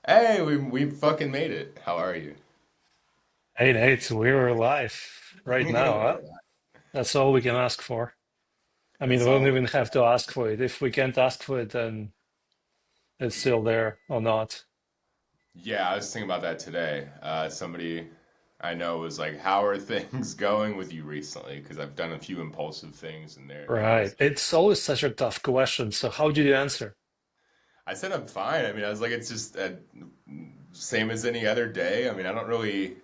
Hey, we fucking made it. How are you? Hey Nate, we're live right now, huh? That's all we can ask for. I mean, That's we don't all. even have to ask for it. If we can't ask for it, then it's still there or not. Yeah, I was thinking about that today. Somebody I know was like, "How are things going with you recently?" Because I've done a few impulsive things, and there I Right. was. It's always such a tough question. So how did you answer? I said I'm fine. I mean, I was like, it's just same as any other day. I mean, I don't really.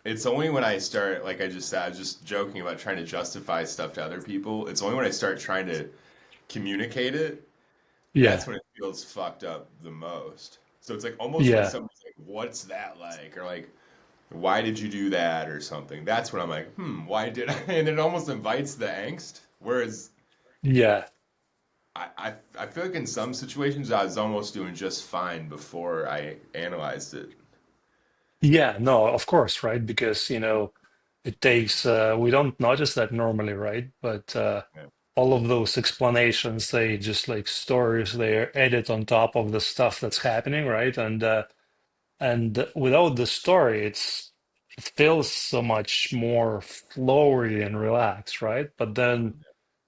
It's only when I start, like I just said, I was just joking about trying to justify stuff to other people. It's only when I start trying to communicate it. That's Yeah. when it feels fucked up the most. So it's like almost when Yeah. somebody's like, "What's that like?" or like, "Why did you do that?" or something. That's when I'm like, why did I? And it almost invites the angst. Whereas Yeah. I feel like in some situations I was almost doing just fine before I analyzed it. Yeah. No, of course, right? Because, it takes, we don't notice that normally, right? But Yeah, all of those explanations, they just like stories, they're added on top of the stuff that's happening, right? And without the story, it feels so much more flowery and relaxed, right? But then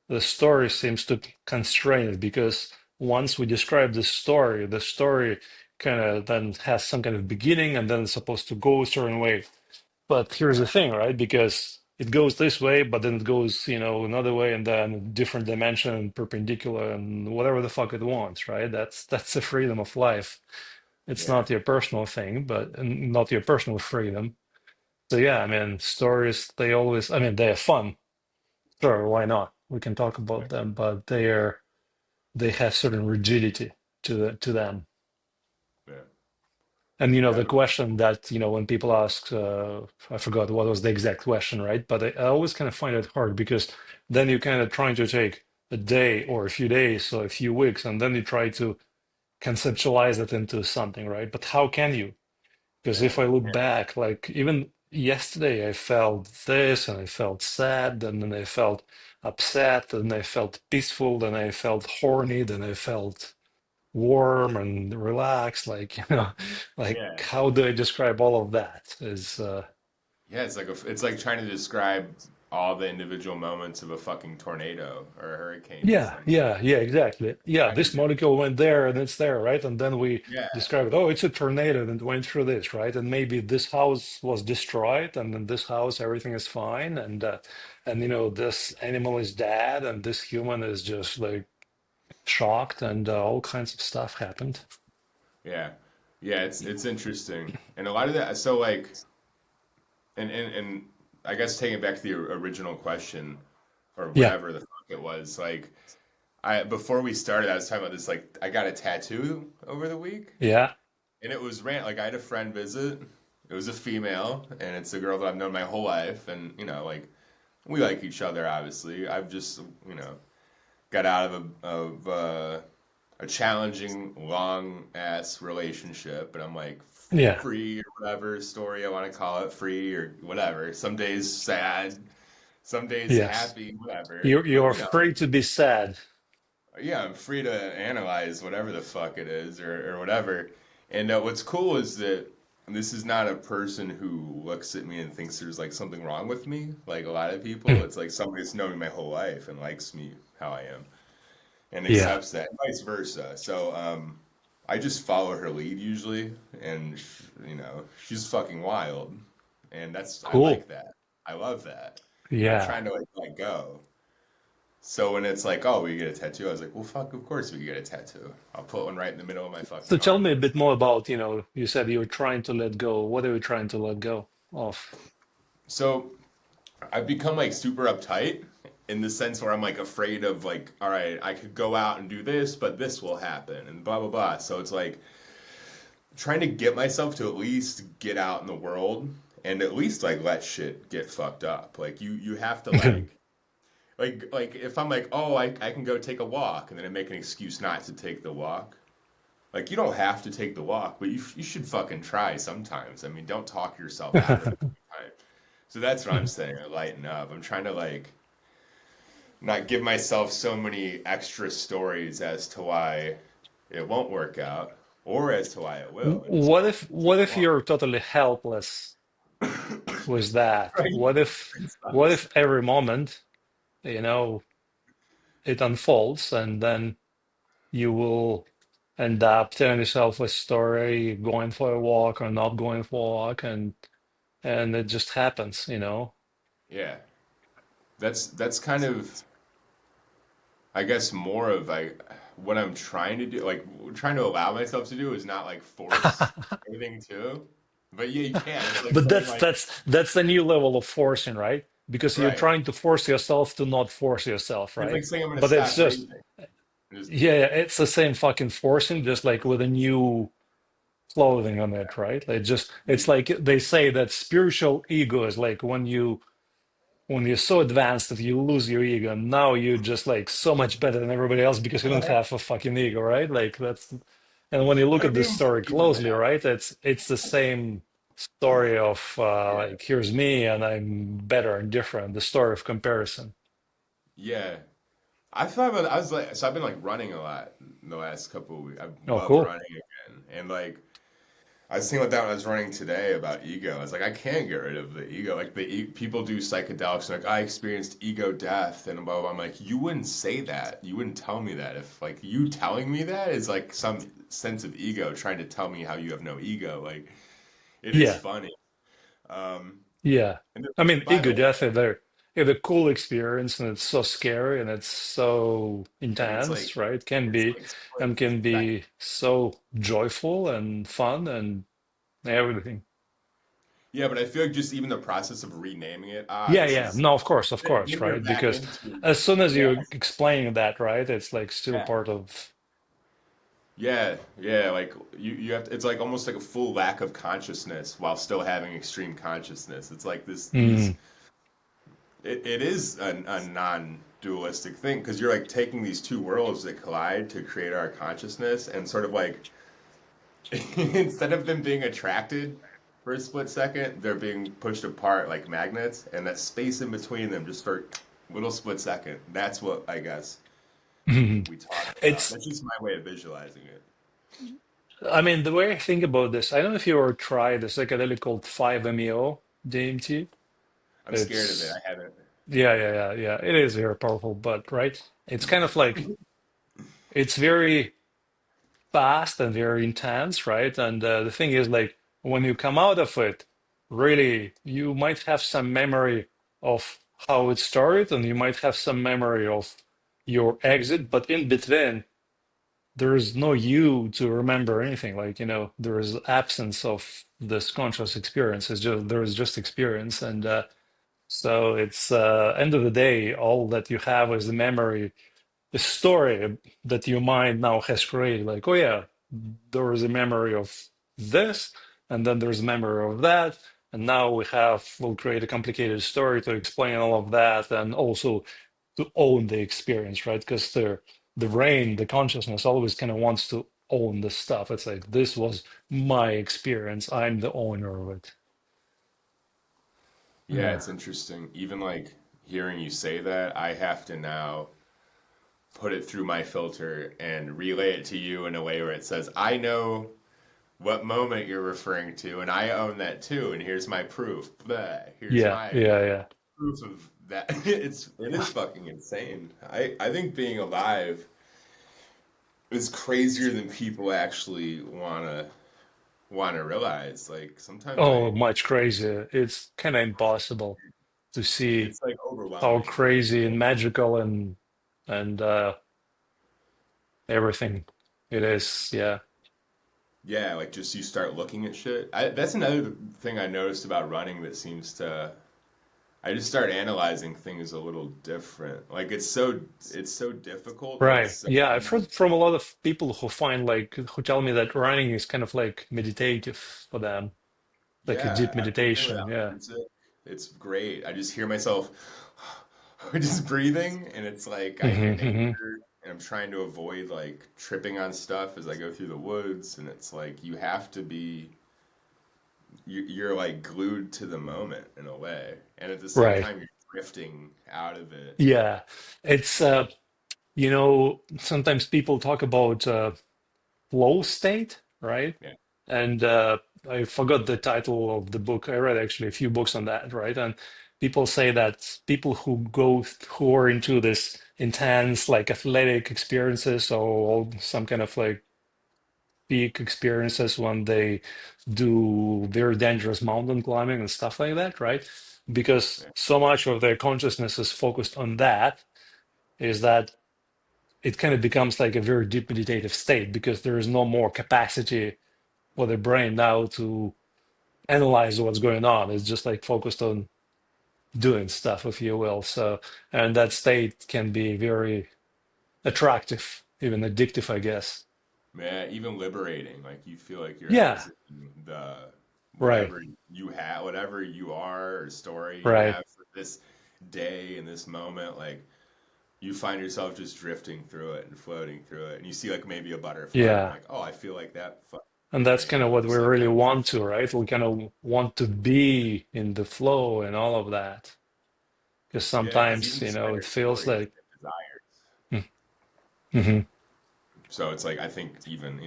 the story seems to constrain it because once we describe the story kind of then has some kind of beginning and then it's supposed to go a certain way. But here's the yeah, thing, right? Because it goes this way, but then it goes, another way, and then a different dimension, perpendicular, and whatever the fuck it wants, right? That's the freedom of life. It's yeah, not your personal thing, but and not your personal freedom. So yeah, I mean, stories, they always, I mean, they're fun. Sure, why not? We can talk yeah, about them, but they have certain rigidity to them. yeah. And Yeah, the question that, when people ask, I forgot what was the exact question, right? But I always kind of find it hard because then you're kind of trying to take a day or a few days or a few weeks, and then you try to conceptualize it into something, right? But how can you? Because yeah, if I look yeah, back, like even yesterday, I felt this and I felt sad, and then I felt upset, and I felt peaceful, then I felt horny, then I felt warm and relaxed. Like, like yeah. how do I describe all of that? Is Yeah, it's like trying to describe all the individual moments of a fucking tornado or a hurricane to Yeah, somebody. yeah, yeah, exactly. Yeah, How do you this do? molecule went there and it's there, right? And then we Yeah, describe it, oh, it's a tornado and it went through this, right? And maybe this house was destroyed, and in this house everything is fine, and this animal is dead, and this human is just like shocked, and all kinds of stuff happened. yeah, yeah. It's interesting, and a lot of that. So like, and I guess taking it back to the original question or Yeah, whatever the fuck it was, like I before we started, I was talking about this. Like, I got a tattoo over the week, yeah, and it was like I had a friend visit. It was a female, and it's a girl that I've known my whole life, and like we like each other. Obviously, I've just got out of a challenging long ass relationship, and I'm like yeah, free or whatever story I want to call it, free or whatever. Some days sad, some days yes. happy, whatever. You're But free to be sad. yeah, I'm free to analyze whatever the fuck it is or whatever. And what's cool is that this is not a person who looks at me and thinks there's like something wrong with me. Like a lot of people, it's like somebody that's known me my whole life and likes me how I am and Yeah, accepts that, and vice versa. So I just follow her lead usually, and she's fucking wild, and I cool. like that. I love that, and I'm Yeah. trying to like let go. So when it's like, oh, we get a tattoo, I was like, well, fuck, of course we get a tattoo. I'll put one right in the middle of my So fucking tell arm. me a bit more about, you said you were trying to let go. What are you trying to let go of? So I've become like super uptight in the sense where I'm like afraid of like, all right, I could go out and do this, but this will happen, and blah blah blah. So it's like trying to get myself to at least get out in the world and at least like let shit get fucked up. Like you have to like if I'm like, oh, I can go take a walk and then I make an excuse not to take the walk. Like you don't have to take the walk, but you should fucking try sometimes. I mean, don't talk yourself out of it every time. So that's what I'm saying. I lighten up. I'm trying to like not give myself so many extra stories as to why it won't work out or as to why it will. And What so if it's wrong. you're totally helpless with that? Right? It What sucks. if every moment, you know, it unfolds and then you will end up telling yourself a story, going for a walk or not going for a walk, and it just happens, you know? Yeah. That's kind of, I guess, more of like what I'm trying to do, like trying to allow myself to do is not like force everything too. But yeah, you can. It's like But saying like, that's the new level of forcing, right? Because you're right. trying to force yourself to not force yourself, It's right? like saying I'm gonna But it's stop just breathing. Just yeah, it's the same fucking forcing, just like with a new clothing on it, right? It's like they say that spiritual ego is like when you're so advanced that you lose your ego, and now you're just like so much better than everybody else because you don't have a fucking ego, right? Like that's and when you look I at this mean, some story people closely, have. right? It's the same story of Yeah. like here's me and I'm better and different, the story of comparison. Yeah. I thought about, I was like, so I've been like running a lot in the last couple of weeks. I Oh, love cool. running again. And like, I was thinking about that when I was running today about ego. I was like, I can't get rid of the ego. Like people do psychedelics and like I experienced ego death and blah, blah, blah. I'm like, you wouldn't say that. You wouldn't tell me that. If like you telling me that is like some sense of ego trying to tell me how you have no ego. Like it is Yeah. funny. Um, Yeah. and I mean, by the ego way, death is a cool experience and it's so scary and it's so and intense, right? Can it's be like and split can second. be so joyful and fun and everything. Yeah, but I feel like just even the process of renaming it, Yeah, this yeah. is No, of then course, you're right? back Because into as soon as yeah, you're explaining that, right, it's like still yeah. part of Yeah, yeah, like you have to, it's like almost like a full lack of consciousness while still having extreme consciousness. It's like this these mm, it is a non-dualistic thing because you're like taking these two worlds that collide to create our consciousness and sort of like instead of them being attracted for a split second, they're being pushed apart like magnets and that space in between them just for little split second. That's what I guess we talk about. it's That's just my way of visualizing it. I mean, the way I think about this, I don't know if you ever tried a psychedelic called 5-MeO DMT. I'm scared of it. It's I haven't. yeah. It is very powerful, but right, it's kind of like it's very fast and very intense, right? And the thing is, like, when you come out of it, really, you might have some memory of how it started, and you might have some memory of your exit, but in between, there is no you to remember anything. Like, there is absence of this conscious experience. It's just there is just experience, and so it's end of the day, all that you have is the memory, the story that your mind now has created. Like, oh yeah, there is a memory of this, and then there's a memory of that, and now we'll create a complicated story to explain all of that, and also to own the experience, right? Because the brain, the consciousness, always kind of wants to own the stuff. It's like this was my experience. I'm the owner of it. Yeah, Yeah. it's interesting. Even like hearing you say that, I have to now put it through my filter and relay it to you in a way where it says, I know what moment you're referring to, and I own that too, and here's my proof. Blah, here's Yeah. my Yeah. proof of that. It is fucking insane. I think being alive is crazier than people actually wanna realize. Like sometimes Oh, much crazier. It's kind of impossible to see it's like how overwhelming. crazy and magical and everything it is. Yeah. Yeah, like just you start looking at shit. That's another thing I noticed about running that seems to. I just start analyzing things a little different. Like it's so difficult and it's Right. so Yeah, I've easy. heard from a lot of people who tell me that running is kind of like meditative for them, like a Yeah, deep even meditation. without Yeah. music, it's great. I just hear myself just breathing, and it's like I hear Hmm. nature, and I'm trying to avoid like tripping on stuff as I go through the woods, and it's like you have to be you're like glued to the moment in a way, and at the same Right. time you're drifting out of it. Yeah. It's sometimes people talk about flow state. right? Yeah. And I forgot the title of the book. I read actually a few books on that, right? And people say that people who are into this intense, like athletic experiences or some kind of like peak experiences when they do very dangerous mountain climbing and stuff like that, right? Because Yeah. so much of their consciousness is focused on that, is that it kind of becomes like a very deep meditative state because there is no more capacity for the brain now to analyze what's going on. It's just like focused on doing stuff, if you will. So, and that state can be very attractive, even addictive, I guess. Yeah, even liberating. Like you feel like you're Yeah, exiting the right, whatever you have, whatever you are or story you right. have for this day and this moment. Like you find yourself just drifting through it and floating through it, and you see like maybe a butterfly, and Yeah. like, oh, I feel like that And that's right kind of now, what we just like really kind of want drifting. to, right? We kind of want to be in the flow and all of that. Because Yeah, because sometimes, even just by it your feels stories, like, you have desires. mm-hmm. So it's like I think even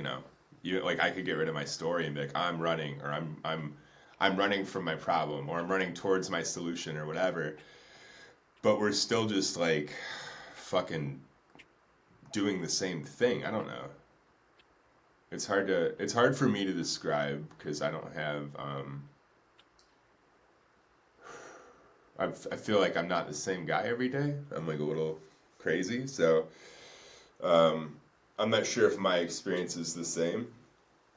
you like I could get rid of my story and be like I'm running or I'm running from my problem or I'm running towards my solution or whatever. But we're still just like fucking doing the same thing. I don't know. It's hard for me to describe because I don't have I feel like I'm not the same guy every day. I'm like a little crazy. So um I'm not sure if my experience is the same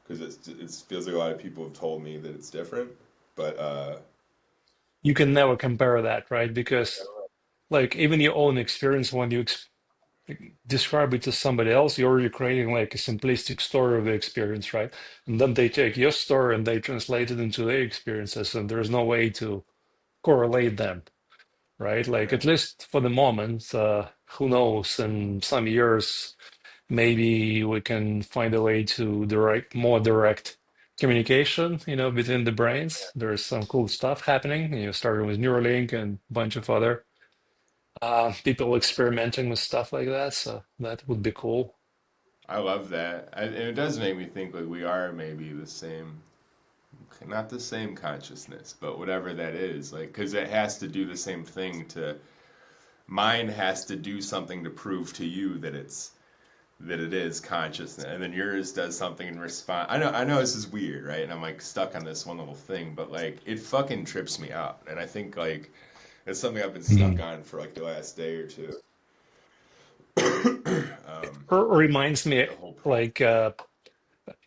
because it feels like a lot of people have told me that it's different. But You can never compare that, right? Because like even your own experience, when you describe it to somebody else, you're already creating like a simplistic story of the experience, right? And then they take your story and they translate it into their experiences, and there's no way to correlate them, right? Like yeah, at least for the moment, who knows, in some years, maybe we can find a way to more direct communication, between the brains. There's some cool stuff happening, starting with Neuralink and a bunch of other people experimenting with stuff like that. So that would be cool. I love that, and it does make me think like we are maybe the same, not the same consciousness, but whatever that is, like because it has to do the same thing to mine has to do something to prove to you that it is consciousness, and then yours does something in response. I know this is weird, right? And I'm like stuck on this one little thing, but like it fucking trips me out, and I think like it's something I've been stuck Mhm. on for like the last day or two. Reminds me, The whole process. like,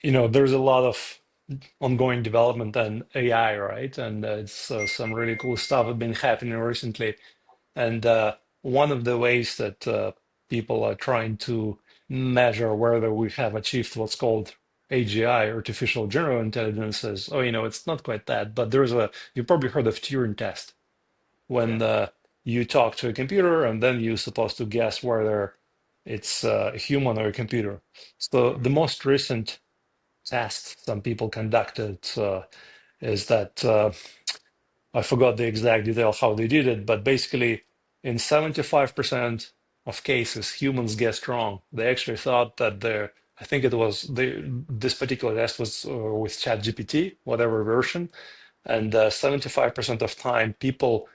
there's a lot of ongoing development in AI, right? And it's some really cool stuff have been happening recently. And one of the ways that people are trying to measure whether we have achieved what's called AGI, artificial general intelligence, is, oh, it's not quite that, but you've probably heard of Turing test, Yeah. when you talk to a computer and then you're supposed to guess whether it's a human or a computer. So the Hmm. most recent test some people conducted is that I forgot the exact detail how they did it, but basically, in 75% of cases, humans guessed wrong. They actually thought that I think this particular test was with ChatGPT, whatever version, and 75% of time, people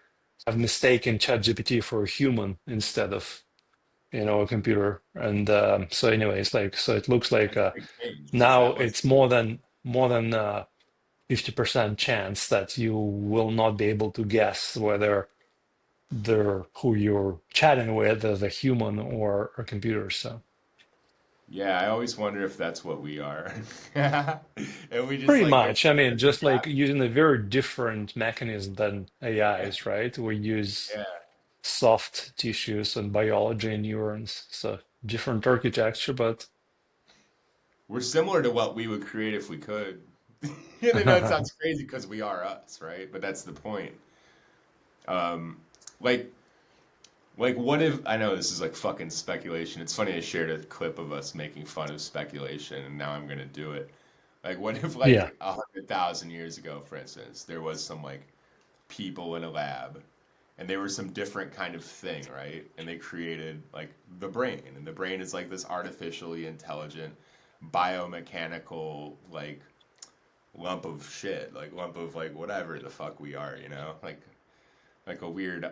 have mistaken ChatGPT for a human instead of, a computer. And so, anyways, like, so it looks like That's a big change because now that was it's more than 50% chance that you will not be able to guess whether who you're chatting with is a human or a computer. So yeah. I always wonder if that's what we are, and we just pretty like get much, I mean, stuck in the just like process. using a very different mechanism than Yeah, AIs, right? We use yeah. soft tissues and biology and neurons. So different architecture, but We're similar to what we would create if we could. And I know it sounds crazy because we are us, right? But that's the point. Um, like, like, what if I know this is like fucking speculation? It's funny I shared a clip of us making fun of speculation, and now I'm gonna do it. Like, what if yeah. like 100,000 years ago, for instance, there was some like people in a lab, and they were some different kind of thing, right? And they created like the brain, and the brain is like this artificially intelligent biomechanical like lump of shit, like lump of like whatever the fuck we are, you know? Like a weird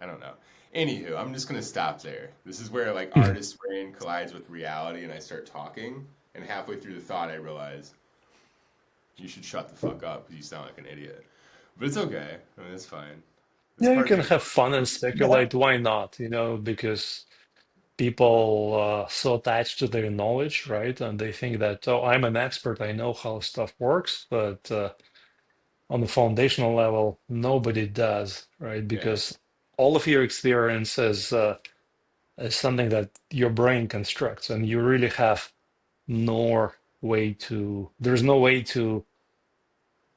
I don't know. Anywho, I'm just gonna stop there. This is where like artist brain collides with reality and I start talking, and halfway through the thought I realize you should shut the fuck up because you sound like an idiot. But it's okay. I mean, it's fine. It's Yeah, you part of can the have fun and growth. speculate. Why not? Because people so attached to their knowledge, right? And they think that, oh, I'm an expert, I know how stuff works, but on the foundational level, nobody does, right? Yeah, Because all of your experience is something that your brain constructs, and you really have no there's no way to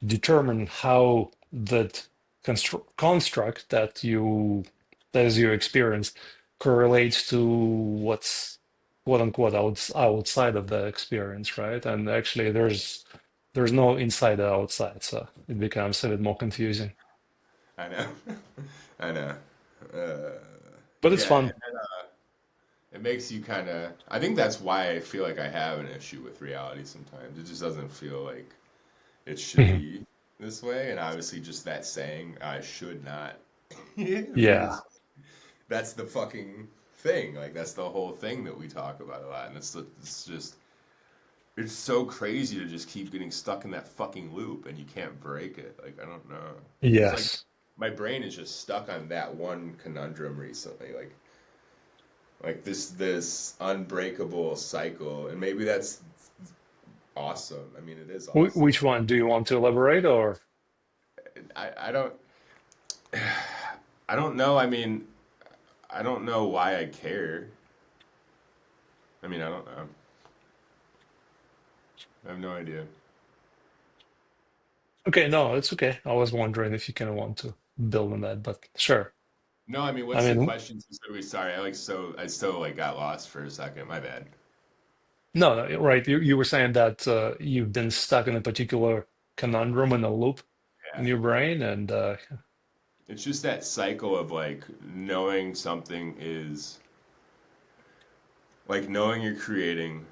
determine how that construct that is your experience correlates to what's quote unquote outside of the experience, right? And actually there's no inside or outside, so it becomes a bit more confusing, I know. I know. Uh, but it's yeah, fun. it makes you kind of. I think that's why I feel like I have an issue with reality sometimes. It just doesn't feel like it should Mhm. be this way, and obviously, just that saying, I should not Yeah. is that's the fucking thing. Like, that's the whole thing that we talk about a lot, and it's just. It's so crazy to just keep getting stuck in that fucking loop and you can't break it. Like, I don't know. It's like Yes. my brain is just stuck on that one conundrum recently. Like this unbreakable cycle, and maybe that's awesome. I mean, it is awesome. Which one do you want to elaborate, or I don't I don't know. I mean, I don't know why I care. I mean, I don't know. I have no idea. okay, no, it's okay. I was wondering if you kind of want to build on that, but sure. No, I mean, I what's the mean, question specifically? Sorry, I still like got lost for a second. My bad. no, no, right. You were saying that you've been stuck in a particular conundrum in a loop Yeah. in your brain, and It's just that cycle of like knowing something is like knowing you're creating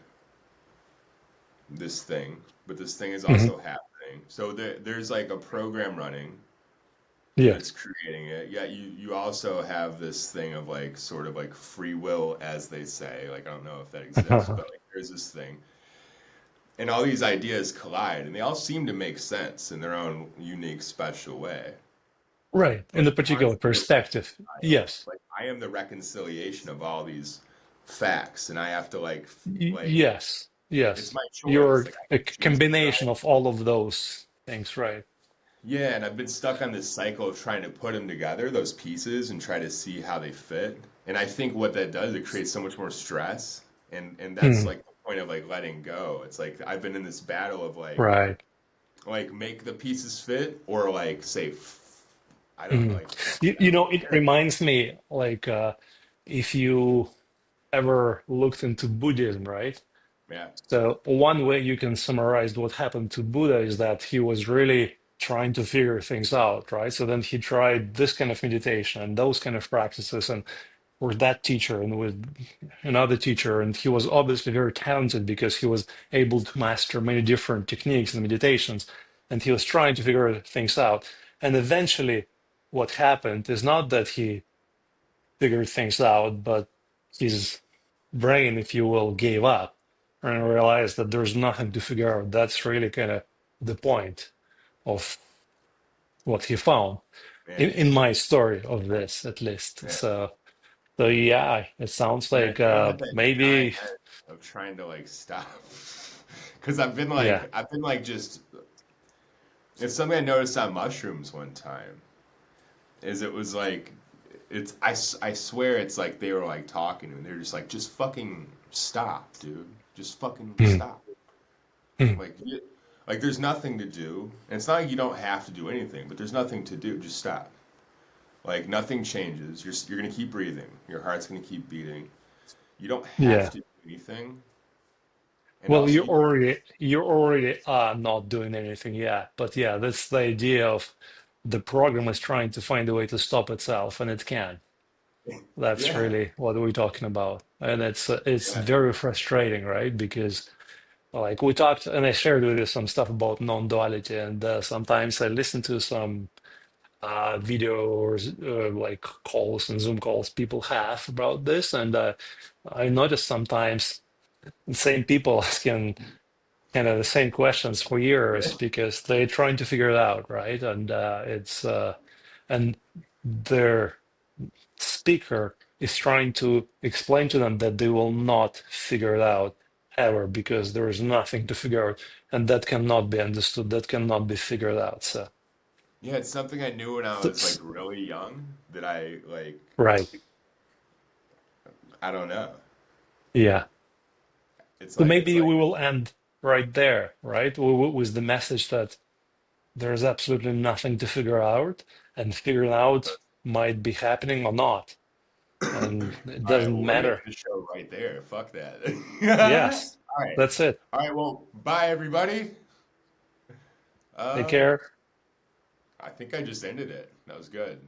this thing, but this thing is Mhm. also happening. So there's like a program running Yeah. that's creating it. Yeah, you also have this thing of like sort of like free will, as they say. Like I don't know if that exists, but like there's this thing, and all these ideas collide, and they all seem to make sense in their own unique, special way. Right. In But the the ones particular that are perspective. reconciled, Yes. like I am the reconciliation of all these facts, and I have to like Yes. it's Yes. my choice. You're Like I a can choose to try. combination of all of those things, right? Yeah, and I've been stuck on this cycle of trying to put them together, those pieces, and try to see how they fit. And I think what that does, it creates so much more stress. And that's Hmm. like the point of like letting go. It's like I've been in this battle of Right. like make the pieces fit or like say I don't Hmm. like You know, it reminds me like if you ever looked into Buddhism, right? yeah, So one way you can summarize what happened to Buddha is that he was really trying to figure things out, right? So then he tried this kind of meditation and those kind of practices, and with that teacher and with another teacher, and he was obviously very talented because he was able to master many different techniques and meditations, and he was trying to figure things out. And eventually, what happened is not that he figured things out, but his brain, if you will, gave up and realized that there's nothing to figure out. That's really kind of the point of what he found man, in my story of this, at least. yeah. So yeah, it sounds And I like still have that maybe, giant edge of trying to like stop. Because yeah. I've been like just it's something I noticed on mushrooms one time. Is it was like I swear it's like they were like talking to me and they're just like just fucking stop, dude. Just fucking Mm, stop. mm. Like like there's nothing to do. And it's not like you don't have to do anything, but there's nothing to do. Just stop. Like nothing changes. You're gonna keep breathing. Your heart's gonna keep beating. You don't have Yeah. to do anything. And Well, also you already are not doing anything yet, but yeah, that's the idea of the program is trying to find a way to stop itself, and it can. That's yeah, really what we're talking about, and it's yeah, very frustrating, right? Because Like we talked, and I shared with you some stuff about non-duality, and sometimes I listen to some videos, like calls and Zoom calls people have about this, and I notice sometimes the same people asking kind of the same questions for years Yeah. because they're trying to figure it out, right? And and their speaker is trying to explain to them that they will not figure it out ever because there is nothing to figure out, and that cannot be understood, that cannot be figured out. So, Yeah, it's something I knew when I was like s- really young that I like right. I don't know. Yeah. So It's maybe like we will end right there, right? With the message that there's absolutely nothing to figure out, and figuring out might be happening or not. And it all right, doesn't well, let me end matter. the show right there. Fuck that. Yes, All right. that's it. All right, well, bye everybody. Take Uh care. I think I just ended it. That was good.